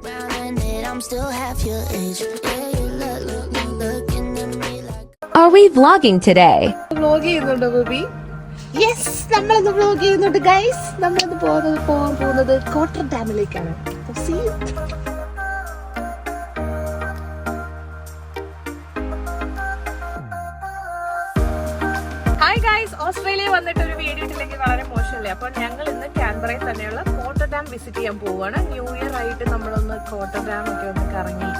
Brown in it, I'm still half your age. Yeah, you looking at me like. Are we vlogging today? Vlog ചെയ്യുന്നുണ്ടോ Gopi? Yes, നമ്മളിന്ന് vlog ചെയ്യുന്നുണ്ട് guys. നമ്മളിന്ന് പോകാൻ പോകുന്നത് quarter ഡാമിലേക്കാണ്. Hi guys, Australia വന്നിട്ട് ഒരു video ഇട്ടില്ലെങ്കിൽ വളരെ മോശമല്ലേ. അപ്പോൾ ഞങ്ങൾ ഇന്ന് കാൻബറയിൽ തന്നെയുള്ള കോട്ടർ ഡാം വിസിറ്റ് ചെയ്യാൻ പോവുകയാണ്. ന്യൂ ഇയർ ആയിട്ട് നമ്മളൊന്ന് കോട്ടർ ഡാം ഒക്കെ ഒന്ന് കറങ്ങി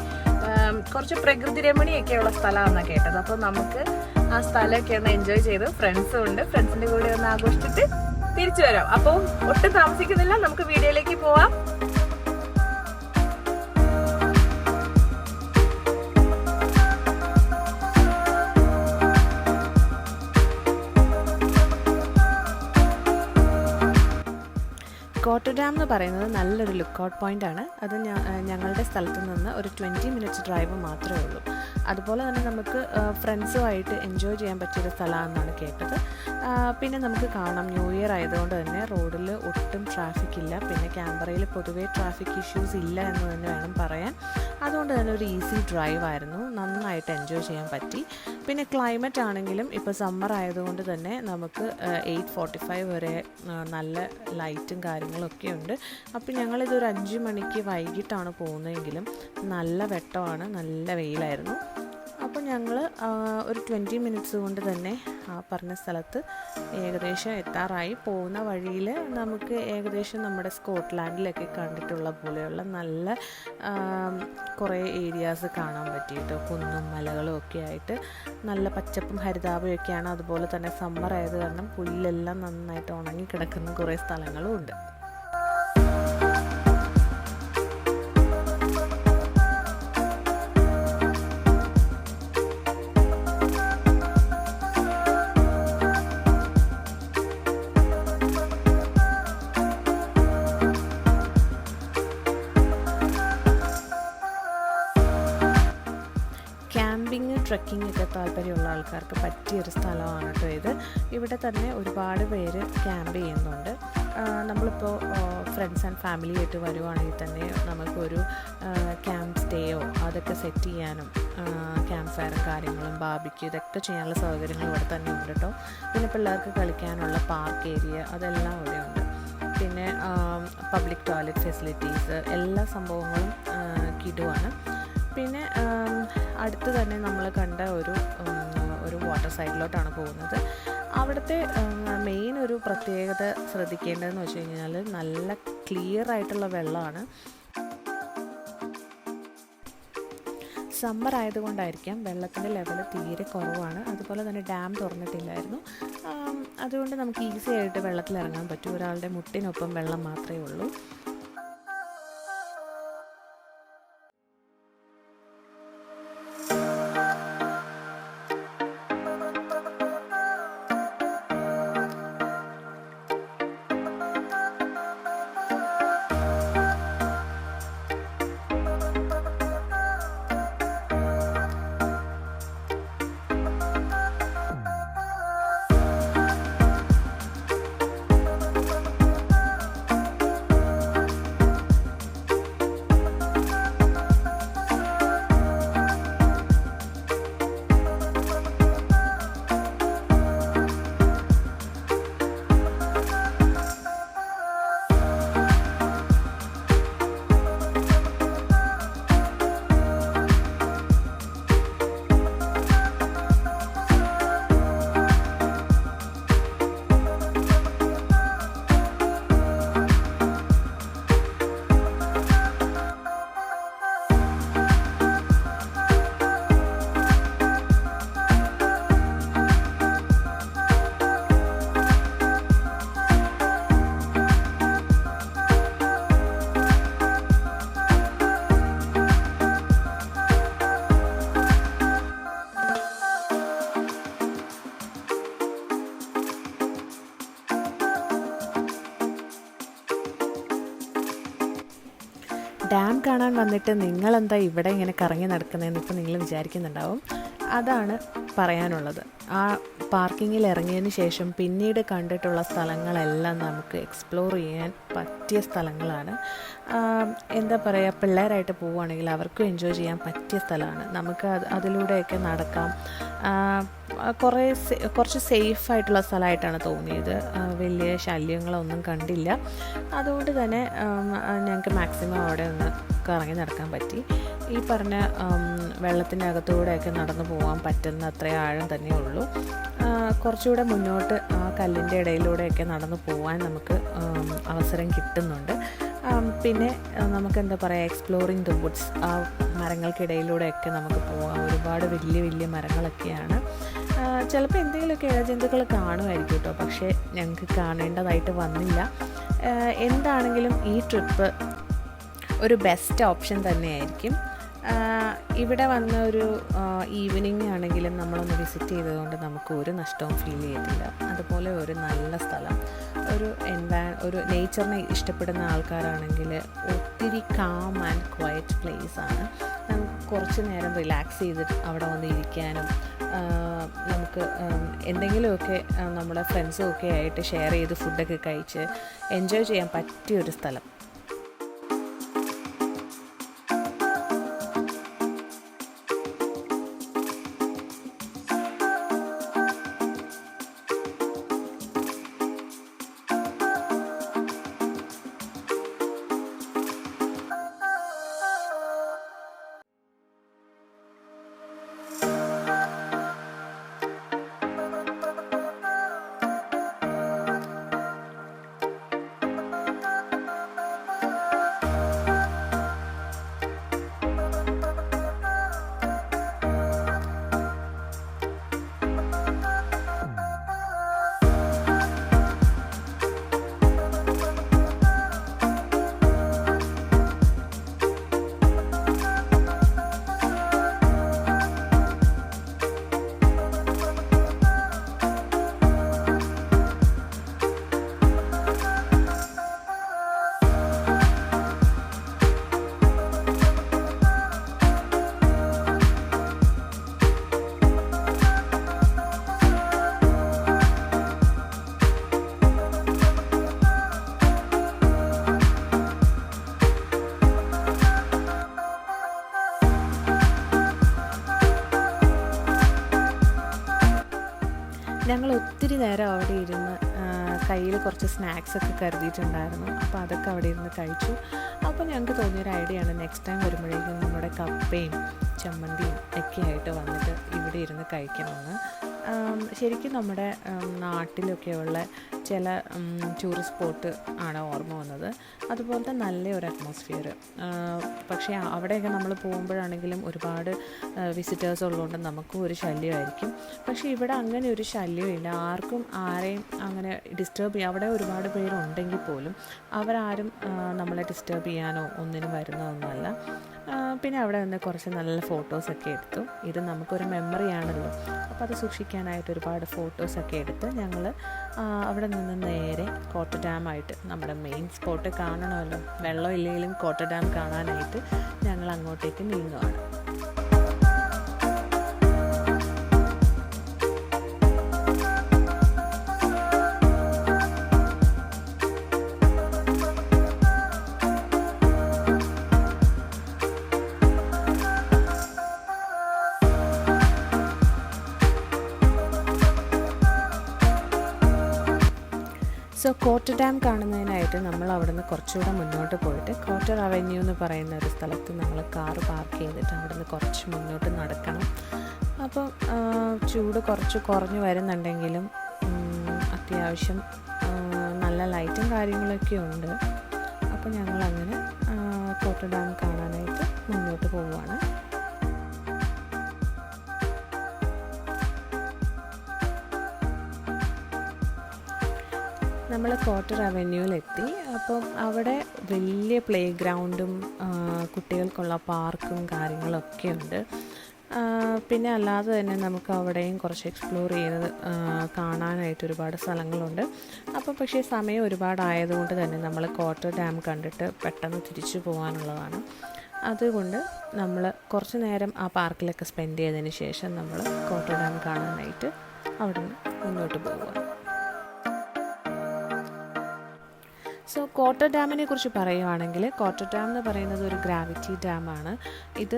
കുറച്ച് പ്രകൃതി രമണിയൊക്കെയുള്ള സ്ഥലമാണെന്നാണ് കേട്ടത്. അപ്പോൾ നമുക്ക് ആ സ്ഥലമൊക്കെ ഒന്ന് എൻജോയ് ചെയ്ത് ഫ്രണ്ട്സും ഉണ്ട്, ഫ്രണ്ട്സിൻ്റെ കൂടെ ഒന്ന് ആഘോഷിച്ചിട്ട് തിരിച്ചു വരാം. അപ്പോൾ ഒട്ടും താമസിക്കുന്നില്ല, നമുക്ക് വീഡിയോയിലേക്ക് പോവാം. കോട്ടർ ഡാം എന്ന് പറയുന്നത് നല്ലൊരു ലുക്ക് ഔട്ട് പോയിൻ്റ് ആണ്. അത് ഞങ്ങളുടെ സ്ഥലത്ത് നിന്ന് ഒരു 20 മിനിറ്റ്സ് ഡ്രൈവ് മാത്രമേ ഉള്ളൂ. അതുപോലെ തന്നെ നമുക്ക് ഫ്രണ്ട്സുമായിട്ട് എൻജോയ് ചെയ്യാൻ പറ്റിയൊരു സ്ഥലമാണെന്നാണ് കേട്ടത്. പിന്നെ നമുക്ക് കാണാം, ന്യൂ ഇയർ ആയതുകൊണ്ട് തന്നെ റോഡിൽ ഒട്ടും ട്രാഫിക് ഇല്ല. പിന്നെ കാൻബറയിൽ പൊതുവേ ട്രാഫിക് ഇഷ്യൂസ് ഇല്ല എന്ന് തന്നെ വേണം പറയാൻ. അതുകൊണ്ട് തന്നെ ഒരു ഈസി ഡ്രൈവ് ആയിരുന്നു, നന്നായിട്ട് എൻജോയ് ചെയ്യാൻ പറ്റി. പിന്നെ ക്ലൈമറ്റ് ആണെങ്കിലും ഇപ്പോൾ സമ്മർ ആയതുകൊണ്ട് തന്നെ നമുക്ക് 8:45 വരെ നല്ല ലൈറ്റും കാര്യങ്ങളൊക്കെ ഉണ്ട്. അപ്പോൾ ഞങ്ങളിതൊരു 5 മണിക്ക് വൈകിട്ടാണ് പോകുന്നതെങ്കിലും നല്ല വെട്ടമാണ്, നല്ല വെയിലായിരുന്നു. അപ്പോൾ ഞങ്ങൾ ഒരു 20 മിനിറ്റ്സ് കൊണ്ട് തന്നെ പറഞ്ഞ സ്ഥലത്ത് ഏകദേശം എത്താറായി. പോകുന്ന വഴിയിൽ നമുക്ക് ഏകദേശം നമ്മുടെ സ്കോട്ട്ലാൻഡിലൊക്കെ കണ്ടിട്ടുള്ള പോലെയുള്ള നല്ല കുറേ ഏരിയാസ് കാണാൻ പറ്റിയിട്ട്, കുന്നും മലകളും ഒക്കെ ആയിട്ട് നല്ല പച്ചപ്പും ഹരിതാപയൊക്കെയാണ്. അതുപോലെ തന്നെ സമ്മർ ആയത് കാരണം പുല്ലെല്ലാം നന്നായിട്ട് ഉണങ്ങിക്കിടക്കുന്ന കുറേ സ്ഥലങ്ങളും ഉണ്ട്. ക്യാമ്പിങ്, ട്രെക്കിംഗ് ഒക്കെ താല്പര്യമുള്ള ആൾക്കാർക്ക് പറ്റിയൊരു സ്ഥലമാണ് കേട്ടോ ഇത്. ഇവിടെ തന്നെ ഒരുപാട് പേര് ക്യാമ്പ് ചെയ്യുന്നുണ്ട്. നമ്മളിപ്പോൾ ഫ്രണ്ട്സ് ആൻഡ് ഫാമിലി ആയിട്ട് വരുവാണെങ്കിൽ തന്നെ നമുക്കൊരു ക്യാമ്പ് സ്റ്റേയോ അതൊക്കെ സെറ്റ് ചെയ്യാനും ക്യാമ്പ് ഫയറും കാര്യങ്ങളും ബാർബിക്യൂ ഇതൊക്കെ ചെയ്യാനുള്ള സൗകര്യങ്ങൾ ഇവിടെ തന്നെ ഉണ്ട് കേട്ടോ. പിന്നെ പിള്ളേർക്ക് കളിക്കാനുള്ള പാർക്ക് ഏരിയ അതെല്ലാം ഇവിടെ ഉണ്ട്. പിന്നെ പബ്ലിക് ടോയ്ലറ്റ് ഫെസിലിറ്റീസ് എല്ലാ സംഭവങ്ങളും കിടുവാണ്. പിന്നെ അടുത്ത് തന്നെ നമ്മൾ കണ്ട ഒരു വാട്ടർ സൈഡിലോട്ടാണ് പോകുന്നത്. അവിടുത്തെ മെയിൻ ഒരു പ്രത്യേകത ശ്രദ്ധിക്കേണ്ടതെന്ന് വെച്ച് കഴിഞ്ഞാൽ നല്ല ക്ലിയർ ആയിട്ടുള്ള വെള്ളമാണ്. സമ്മർ ആയതുകൊണ്ടായിരിക്കാം വെള്ളത്തിൻ്റെ ലെവൽ തീരെ കുറവാണ്. അതുപോലെ തന്നെ ഡാം തുറന്നിട്ടില്ലായിരുന്നു. അതുകൊണ്ട് നമുക്ക് ഈസി ആയിട്ട് വെള്ളത്തിൽ ഇറങ്ങാൻ പറ്റും. ഒരാളുടെ മുട്ടിനൊപ്പം വെള്ളം മാത്രമേ ഉള്ളൂ. ഡാം കാണാൻ വന്നിട്ട് നിങ്ങളെന്താ ഇവിടെ ഇങ്ങനെ കറങ്ങി നടക്കുന്നതെന്ന് ഇപ്പോൾ നിങ്ങൾ വിചാരിക്കുന്നുണ്ടാവും. അതാണ് പറയാനുള്ളത്. ആ പാർക്കിങ്ങിൽ ഇറങ്ങിയതിന് ശേഷം പിന്നീട് കണ്ടിട്ടുള്ള സ്ഥലങ്ങളെല്ലാം നമുക്ക് എക്സ്പ്ലോർ ചെയ്യാൻ പറ്റിയ സ്ഥലങ്ങളാണ്. എന്താ പറയുക, പിള്ളേരായിട്ട് പോവുകയാണെങ്കിൽ അവർക്കും എൻജോയ് ചെയ്യാൻ പറ്റിയ സ്ഥലമാണ്. നമുക്ക് അതിലൂടെയൊക്കെ നടക്കാം. കുറച്ച് സേഫായിട്ടുള്ള സ്ഥലമായിട്ടാണ് തോന്നിയത്. വലിയ ശല്യങ്ങളൊന്നും കണ്ടില്ല. അതുകൊണ്ട് തന്നെ ഞങ്ങൾക്ക് മാക്സിമം അവിടെ ഒന്ന് കറങ്ങി നടക്കാൻ പറ്റി. ഈ പറഞ്ഞ വെള്ളത്തിൻ്റെ അകത്തൂടെയൊക്കെ നടന്നു പോകാൻ പറ്റുന്ന അത്രയും ആഴം തന്നെ ഉള്ളൂ. കുറച്ചുകൂടെ മുന്നോട്ട് ആ കല്ലിൻ്റെ ഇടയിലൂടെയൊക്കെ നടന്നു പോകാൻ നമുക്ക് അവസരം കിട്ടുന്നുണ്ട്. പിന്നെ നമുക്ക് എന്താ പറയുക, എക്സ്പ്ലോറിങ് ദ വുഡ്സ്, ആ മരങ്ങൾക്കിടയിലൂടെയൊക്കെ നമുക്ക് പോകാം. ഒരുപാട് വലിയ വലിയ മരങ്ങളൊക്കെയാണ്. ചിലപ്പോൾ എന്തെങ്കിലുമൊക്കെ ഇഴജന്തുക്കൾ കാണുമായിരിക്കും കേട്ടോ, പക്ഷേ ഞങ്ങൾക്ക് കാണേണ്ടതായിട്ട് വന്നില്ല. എന്താണെങ്കിലും ഈ ട്രിപ്പ് ഒരു ബെസ്റ്റ് ഓപ്ഷൻ തന്നെയായിരിക്കും. ഇവിടെ വന്ന ഒരു ഈവനിങ് ആണെങ്കിലും നമ്മളൊന്ന് വിസിറ്റ് ചെയ്തതുകൊണ്ട് നമുക്ക് ഒരു നഷ്ടവും ഫീൽ ചെയ്തില്ല. അതുപോലെ ഒരു നല്ല സ്ഥലം, ഒരു നേച്ചറിനെ ഇഷ്ടപ്പെടുന്ന ആൾക്കാരാണെങ്കിൽ ഒത്തിരി കാം ആൻഡ് ക്വയറ്റ് പ്ലേസ് ആണ്. നമുക്ക് കുറച്ച് നേരം റിലാക്സ് ചെയ്തിട്ട് അവിടെ വന്ന് ഇരിക്കാനും നമുക്ക് എന്തെങ്കിലുമൊക്കെ നമ്മുടെ ഫ്രണ്ട്സും ഒക്കെ ആയിട്ട് ഷെയർ ചെയ്ത് ഫുഡൊക്കെ കഴിച്ച് എൻജോയ് ചെയ്യാൻ പറ്റിയൊരു സ്ഥലം. ഞങ്ങൾ ഒത്തിരി നേരം അവിടെ ഇരുന്ന് കയ്യിൽ കുറച്ച് സ്നാക്സൊക്കെ കരുതിയിട്ടുണ്ടായിരുന്നു. അപ്പോൾ അതൊക്കെ അവിടെ ഇരുന്ന് കഴിച്ചു. അപ്പോൾ ഞങ്ങൾക്ക് തോന്നിയൊരു ഐഡിയ ആണ്, നെക്സ്റ്റ് ടൈം വരുമ്പോഴേക്കും നമ്മുടെ കപ്പയും ചമ്മന്തിയും ഒക്കെ ആയിട്ട് വന്നിട്ട് ഇവിടെ ഇരുന്ന് കഴിക്കണമെന്ന്. ശരിക്കും നമ്മുടെ നാട്ടിലൊക്കെയുള്ള ചില ടൂറിസ്റ്റ് സ്പോട്ട് ആണ് ഓർമ്മ വന്നത്. അതുപോലത്തെ നല്ലൊരു അറ്റ്മോസ്ഫിയർ. പക്ഷേ അവിടെയൊക്കെ നമ്മൾ പോകുമ്പോഴാണെങ്കിലും ഒരുപാട് വിസിറ്റേഴ്സ് ഉള്ളതുകൊണ്ട് നമുക്കും ഒരു ശല്യമായിരിക്കും. പക്ഷേ ഇവിടെ അങ്ങനെ ഒരു ശല്യമില്ല. ആർക്കും ആരെയും അങ്ങനെ ഡിസ്റ്റർബ് ചെയ്യാൻ, അവിടെ ഒരുപാട് പേരുണ്ടെങ്കിൽ പോലും അവരാരും നമ്മളെ ഡിസ്റ്റർബ് ചെയ്യാനോ ഒന്നിനും വരുന്നതൊന്നുമല്ല. പിന്നെ അവിടെ നിന്ന് കുറച്ച് നല്ല ഫോട്ടോസൊക്കെ എടുത്തു. ഇത് നമുക്കൊരു മെമ്മറി ആണല്ലോ, അപ്പോൾ അത് സൂക്ഷിക്കാനായിട്ട് ഒരുപാട് ഫോട്ടോസൊക്കെ എടുത്ത് ഞങ്ങൾ അവിടെ നിന്ന് നേരെ കോട്ട ഡാമായിട്ട്, നമ്മുടെ മെയിൻ സ്പോട്ട് കാണണമല്ലോ, വെള്ളം ഇല്ലെങ്കിലും കോട്ട ഡാം കാണാനായിട്ട് ഞങ്ങൾ അങ്ങോട്ടേക്ക് നീങ്ങുകയാണ്. സോ കോട്ട ഡാം കാണുന്നതിനായിട്ട് നമ്മൾ അവിടെ നിന്ന് കുറച്ചുകൂടെ മുന്നോട്ട് പോയിട്ട് കോട്ടർ അവന്യൂ എന്ന് പറയുന്ന ഒരു സ്ഥലത്ത് നമ്മൾ കാറ് പാർക്ക് ചെയ്തിട്ട് അവിടെ നിന്ന് കുറച്ച് മുന്നോട്ട് നടക്കണം. അപ്പം ചൂട് കുറച്ച് കുറഞ്ഞു വരുന്നുണ്ടെങ്കിലും അത്യാവശ്യം നല്ല ലൈറ്റും കാര്യങ്ങളൊക്കെ ഉണ്ട്. അപ്പോൾ ഞങ്ങളങ്ങനെ കോട്ട ഡാം കാണാനായിട്ട് മുന്നോട്ട് പോവുകയാണ്. നമ്മൾ കോട്ടർ അവന്യൂവിലെത്തി. അപ്പം അവിടെ വലിയ പ്ലേ ഗ്രൗണ്ടും കുട്ടികൾക്കുള്ള പാർക്കും കാര്യങ്ങളൊക്കെ ഉണ്ട്. പിന്നെ അല്ലാതെ തന്നെ നമുക്ക് അവിടെയും കുറച്ച് എക്സ്പ്ലോർ ചെയ്യുന്നത് കാണാനായിട്ട് ഒരുപാട് സ്ഥലങ്ങളുണ്ട്. അപ്പോൾ പക്ഷേ സമയം ഒരുപാടായതുകൊണ്ട് തന്നെ നമ്മൾ കോട്ടർ ഡാം കണ്ടിട്ട് പെട്ടെന്ന് തിരിച്ചു പോകാനുള്ളതാണ്. അതുകൊണ്ട് നമ്മൾ കുറച്ച് നേരം ആ പാർക്കിലൊക്കെ സ്പെൻഡ് ചെയ്തതിന് ശേഷം നമ്മൾ കോട്ട ഡാം കാണാനായിട്ട് അവിടെ നിന്ന് മുന്നോട്ട് പോവുകയാണ്. സോ കോട്ട ഡാമിനെ കുറിച്ച് പറയുവാണെങ്കിൽ കോട്ട ഡാം എന്ന് പറയുന്നത് ഒരു ഗ്രാവിറ്റി ഡാമാണ്. ഇത്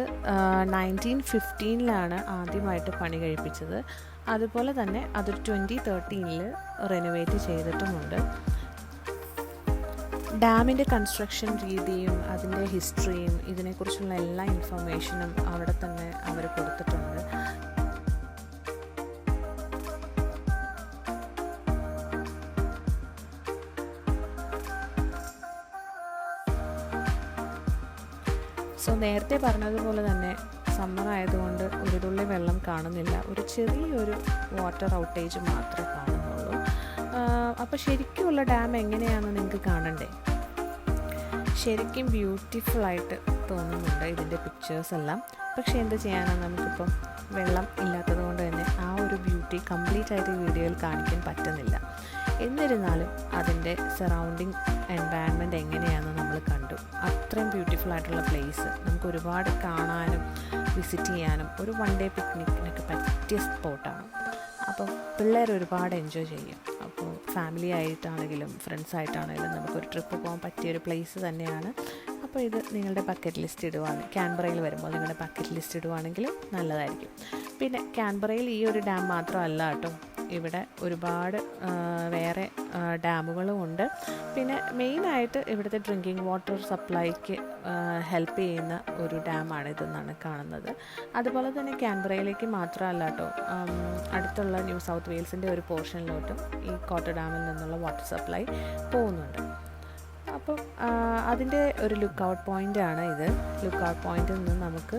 1915 ആദ്യമായിട്ട് പണി കഴിപ്പിച്ചത്. അതുപോലെ തന്നെ അതൊരു 2013 റെനോവേറ്റ് ചെയ്തിട്ടുമുണ്ട്. ഡാമിൻ്റെ കൺസ്ട്രക്ഷൻ രീതിയും അതിൻ്റെ ഹിസ്റ്ററിയും ഇതിനെക്കുറിച്ചുള്ള എല്ലാ ഇൻഫർമേഷനും അവിടെ തന്നെ അവർ കൊടുത്തിട്ടുണ്ട്. സോ നേരത്തെ പറഞ്ഞതുപോലെ തന്നെ സമ്മർ ആയതുകൊണ്ട് ഒരു തുള്ളി വെള്ളം കാണുന്നില്ല, ഒരു ചെറിയൊരു വാട്ടർ ഔട്ടേജ് മാത്രമേ കാണുന്നുള്ളൂ. അപ്പോൾ ശരിക്കുമുള്ള ഡാം എങ്ങനെയാണെന്ന് നിങ്ങൾക്ക് കാണണ്ടേ? ശരിക്കും ബ്യൂട്ടിഫുള്ളായിട്ട് തോന്നുന്നുണ്ട് ഇതിൻ്റെ പിക്ചേഴ്സ് എല്ലാം. പക്ഷേ എന്ത് ചെയ്യാനാണ്, നമുക്കിപ്പം വെള്ളം ഇല്ലാത്തത് കൊണ്ട് തന്നെ ആ ഒരു ബ്യൂട്ടി കംപ്ലീറ്റ് ആയിട്ട് ഈ വീഡിയോയിൽ കാണിക്കാൻ പറ്റുന്നില്ല. എന്നിരുന്നാലും അതിൻ്റെ സറൗണ്ടിങ് എൻവയൺമെൻറ്റ് എങ്ങനെയാണെന്ന് നമ്മൾ കണ്ടു. അത്രയും ബ്യൂട്ടിഫുൾ ആയിട്ടുള്ള പ്ലേസ്, നമുക്ക് ഒരുപാട് കാണാനും വിസിറ്റ് ചെയ്യാനും ഒരു വൺ ഡേ പിക്നിക്കിനൊക്കെ പറ്റിയ സ്പോട്ടാണ്. അപ്പം പിള്ളേർ ഒരുപാട് എൻജോയ് ചെയ്യും. അപ്പോൾ ഫാമിലി ആയിട്ടാണെങ്കിലും ഫ്രണ്ട്സായിട്ടാണെങ്കിലും നമുക്കൊരു ട്രിപ്പ് പോകാൻ പറ്റിയൊരു പ്ലേസ് തന്നെയാണ്. അപ്പോൾ ഇത് നിങ്ങളുടെ ബക്കറ്റ് ലിസ്റ്റ് ഇടുവാണെങ്കിൽ, ക്യാൻബറയിൽ വരുമ്പോൾ നിങ്ങളുടെ ബക്കറ്റ് ലിസ്റ്റ് ഇടുവാണെങ്കിൽ നല്ലതായിരിക്കും. പിന്നെ ക്യാൻബറയിൽ ഈ ഒരു ഡാം മാത്രമല്ല കേട്ടോ, ഇവിടെ ഒരുപാട് വേറെ ഡാമുകളും ഉണ്ട്. പിന്നെ മെയിനായിട്ട് ഇവിടുത്തെ ഡ്രിങ്കിങ് വാട്ടർ സപ്ലൈക്ക് ഹെൽപ്പ് ചെയ്യുന്ന ഒരു ഡാമാണിതെന്നാണ് കാണുന്നത്. അതുപോലെ തന്നെ ക്യാൻബറയിലേക്ക് മാത്രമല്ല കേട്ടോ, അടുത്തുള്ള ന്യൂ സൗത്ത് വെയിൽസിൻ്റെ ഒരു പോർഷനിലോട്ടും ഈ കോട്ട ഡാമിൽ നിന്നുള്ള വാട്ടർ സപ്ലൈ പോകുന്നുണ്ട്. അപ്പം അതിൻ്റെ ഒരു ലുക്ക് ഔട്ട് പോയിൻ്റാണ് ഇത്. ലുക്ക് ഔട്ട് പോയിൻറ്റിൽ നിന്ന് നമുക്ക്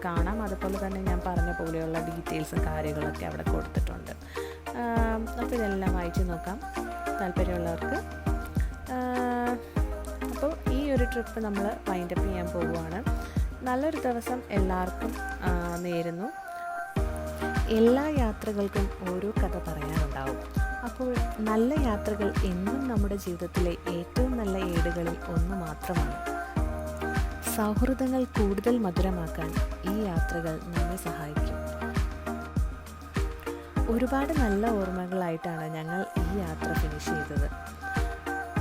കാണാം. അതുപോലെ തന്നെ ഞാൻ പറഞ്ഞ പോലെയുള്ള ഡീറ്റെയിൽസും കാര്യങ്ങളൊക്കെ അവിടെ കൊടുത്തിട്ടുണ്ട്. അപ്പോൾ ഇതെല്ലാം വായിച്ച് നോക്കാം താല്പര്യമുള്ളവർക്ക്. അപ്പോൾ ഈ ഒരു ട്രിപ്പ് നമ്മൾ വൈൻഡപ്പ് ചെയ്യാൻ പോവുകയാണ്. നല്ലൊരു ദിവസം എല്ലാവർക്കും നേരുന്നു. എല്ലാ യാത്രകൾക്കും ഓരോ കഥ പറയാനുണ്ടാവും. അപ്പോൾ നല്ല യാത്രകൾ എന്നും നമ്മുടെ ജീവിതത്തിലെ ഏറ്റവും നല്ല ഏടുകളിൽ ഒന്ന് മാത്രമാണ്. സൗഹൃദങ്ങൾ കൂടുതൽ മധുരമാക്കാൻ ഈ യാത്രകൾ നമ്മെ സഹായിക്കും. ഒരുപാട് നല്ല ഓർമ്മകളായിട്ടാണ് ഞങ്ങൾ ഈ യാത്ര ഫിനിഷ് ചെയ്തത്.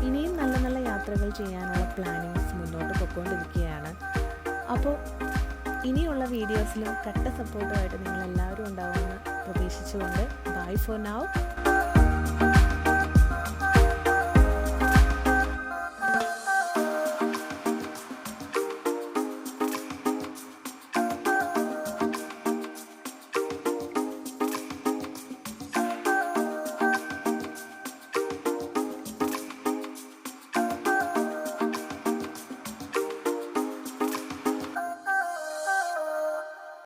ഇനിയും നല്ല നല്ല യാത്രകൾ ചെയ്യാനുള്ള പ്ലാനിങ്സ് മുന്നോട്ട് പോയിക്കൊണ്ടിരിക്കുകയാണ്. അപ്പോൾ ഇനിയുള്ള വീഡിയോസിലും കട്ട സപ്പോർട്ടുമായിട്ട് നിങ്ങളെല്ലാവരും ഉണ്ടാവുമെന്ന് പ്രതീക്ഷിച്ചുകൊണ്ട് ബൈ ഫോർ നൗ.